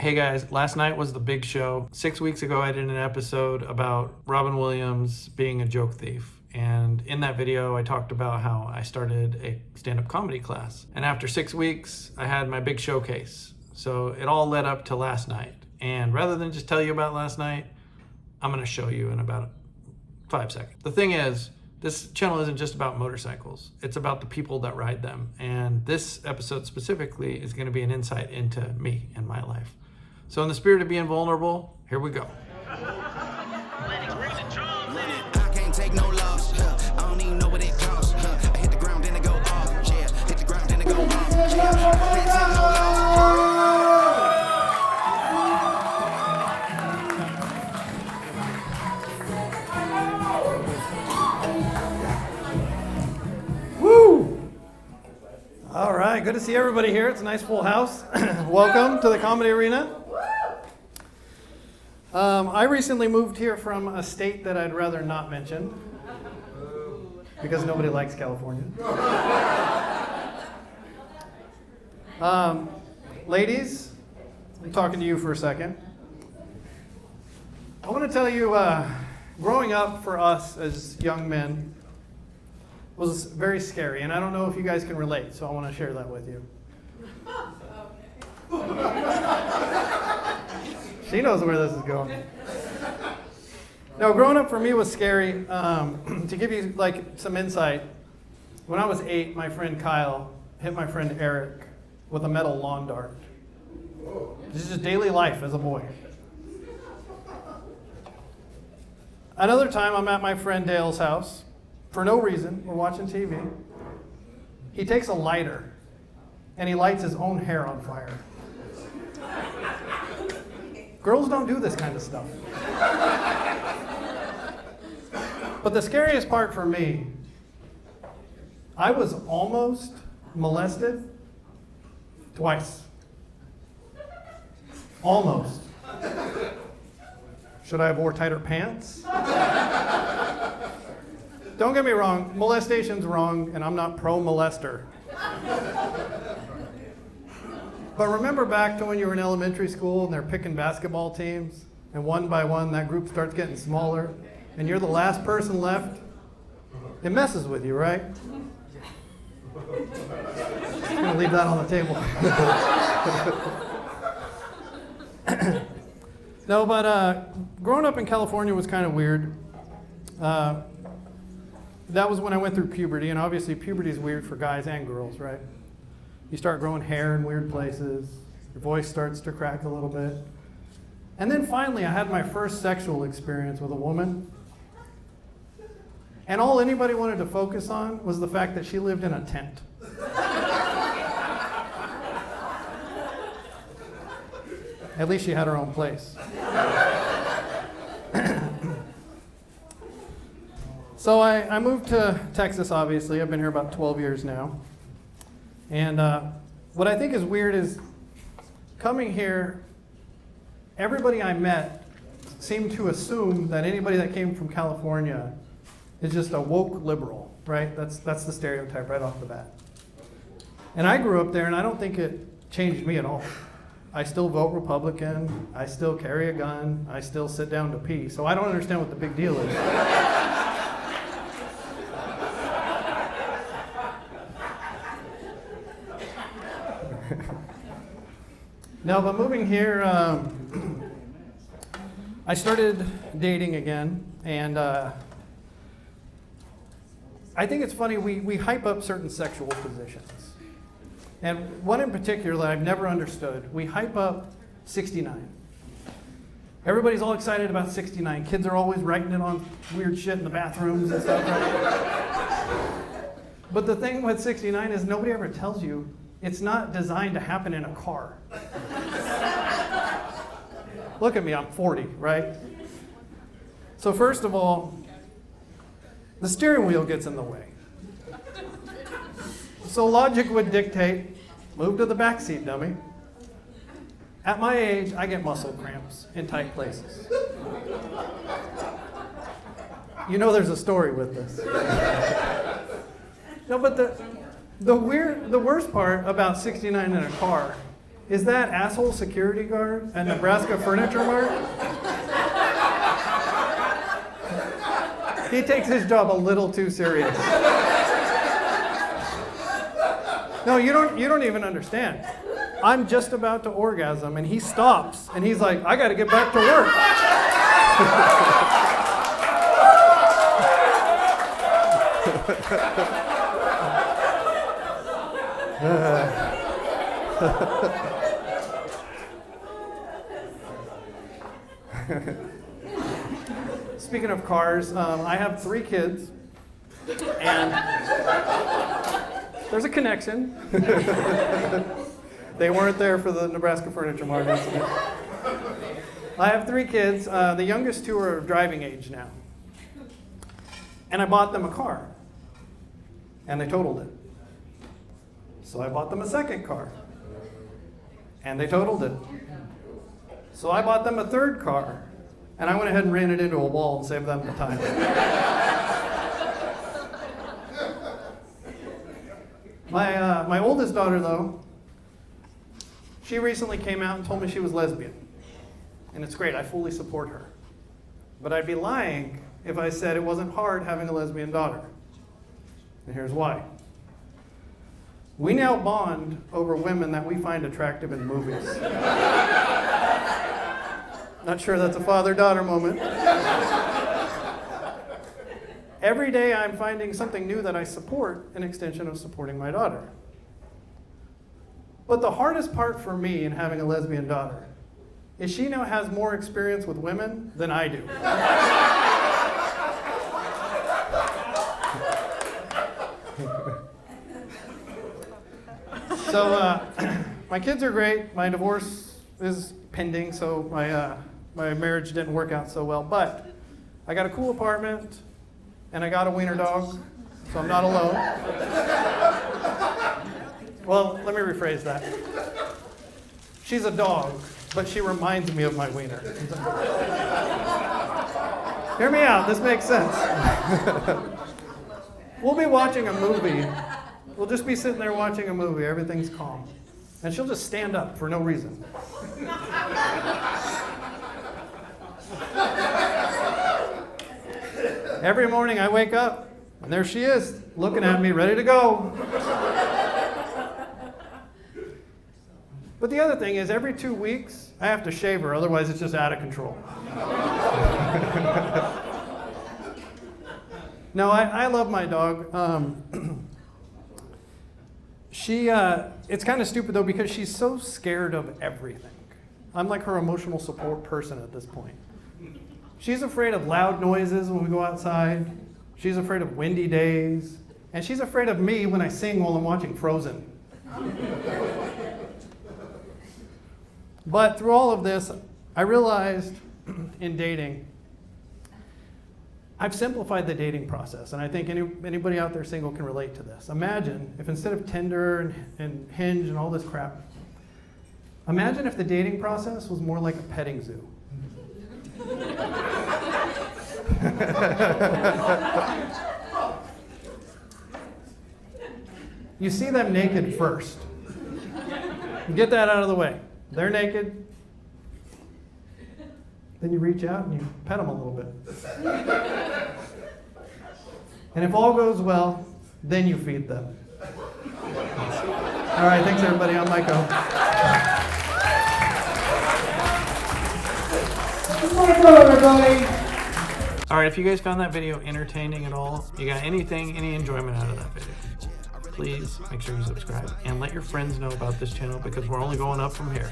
Hey guys, last night was the big show. 6 weeks ago, I did an episode about Robin Williams being a joke thief. And in that video, I talked about how I started a stand-up comedy class. And after 6 weeks, I had my big showcase. So it all led up to last night. And rather than just tell you about last night, I'm gonna show you in about 5 seconds. The thing is, this channel isn't just about motorcycles. It's about the people that ride them. And this episode specifically is gonna be an insight into me and my life. So in the spirit of being vulnerable, here we go. I can't take no loss. I don't even know what it costs. I hit the ground, then it go off. Yeah, hit the ground, then it go off. Yeah, I can't take no loss. Woo! All right, good to see everybody here. It's a nice full house. Welcome to the Comedy Arena. I recently moved here from a state that I'd rather not mention because nobody likes California. Ladies, I'm talking to you for a second. I want to tell you, growing up for us as young men was very scary, and I don't know if you guys can relate, so I want to share that with you. She knows where this is going. No, growing up for me was scary. To give you like some insight, when I was 8, my friend Kyle hit my friend Eric with a metal lawn dart. This is just daily life as a boy. Another time, I'm at my friend Dale's house. For no reason, we're watching TV. He takes a lighter and he lights his own hair on fire. Girls don't do this kind of stuff. But the scariest part for me, I was almost molested twice. Almost. Should I have wore tighter pants? Don't get me wrong, molestation's wrong, and I'm not pro-molester. But remember back to when you were in elementary school and they're picking basketball teams, and one by one that group starts getting smaller, and you're the last person left? It messes with you, right? I'm gonna leave that on the table. No, but growing up in California was kind of weird. That was when I went through puberty, and obviously puberty is weird for guys and girls, right? You start growing hair in weird places, your voice starts to crack a little bit. And then finally I had my first sexual experience with a woman. And all anybody wanted to focus on was the fact that she lived in a tent. At least she had her own place. So I moved to Texas, obviously. I've been here about 12 years now. And what I think is weird is coming here, everybody I met seemed to assume that anybody that came from California is just a woke liberal, right? That's the stereotype right off the bat. And I grew up there, and I don't think it changed me at all. I still vote Republican. I still carry a gun. I still sit down to pee. So I don't understand what the big deal is. No, but moving here, I started dating again, and I think it's funny, we hype up certain sexual positions. And one in particular that I've never understood, we hype up 69. Everybody's all excited about 69. Kids are always writing it on weird shit in the bathrooms and stuff, right? But the thing with 69 is nobody ever tells you it's not designed to happen in a car. Look at me, I'm 40, right? So first of all, the steering wheel gets in the way. So logic would dictate, move to the back seat, dummy. At my age, I get muscle cramps in tight places. You know there's a story with this. No, but the worst part about 69 in a car Is that asshole security guard at Nebraska Furniture Mart? He takes his job a little too serious. No, you don't even understand. I'm just about to orgasm and he stops and he's like, I gotta get back to work. Speaking of cars, I have 3 kids, and there's a connection. They weren't there for the Nebraska Furniture Mart incident. I have 3 kids. The youngest 2 are driving age now. And I bought them a car, and they totaled it. So I bought them a second car, and they totaled it. So I bought them a third car, and I went ahead and ran it into a wall and saved them the time. My oldest daughter, though, she recently came out and told me she was lesbian. And it's great, I fully support her. But I'd be lying if I said it wasn't hard having a lesbian daughter. And here's why. We now bond over women that we find attractive in movies. Not sure that's a father-daughter moment. Every day I'm finding something new that I support, an extension of supporting my daughter. But the hardest part for me in having a lesbian daughter is she now has more experience with women than I do. So my kids are great. My divorce is pending, so my marriage didn't work out so well. But I got a cool apartment, and I got a wiener dog, so I'm not alone. Well, let me rephrase that. She's a dog, but she reminds me of my wiener. Hear me out, this makes sense. We'll be watching a movie. We'll just be sitting there watching a movie, everything's calm. And she'll just stand up for no reason. Every morning I wake up, and there she is, looking at me, ready to go. But the other thing is, every 2 weeks, I have to shave her, otherwise it's just out of control. No, I love my dog. It's kind of stupid though, because she's so scared of everything. I'm like her emotional support person at this point. She's afraid of loud noises when we go outside. She's afraid of windy days. And she's afraid of me when I sing while I'm watching Frozen. But through all of this, I realized in dating, I've simplified the dating process, and I think anybody out there single can relate to this. Imagine if instead of Tinder and Hinge and all this crap, imagine if the dating process was more like a petting zoo. You see them naked first. Get that out of the way. They're naked. Then you reach out and you pet them a little bit. And if all goes well, then you feed them. All right, thanks everybody. I'm Mike O. All right, if you guys found that video entertaining at all, you got any enjoyment out of that video, please make sure you subscribe and let your friends know about this channel because we're only going up from here.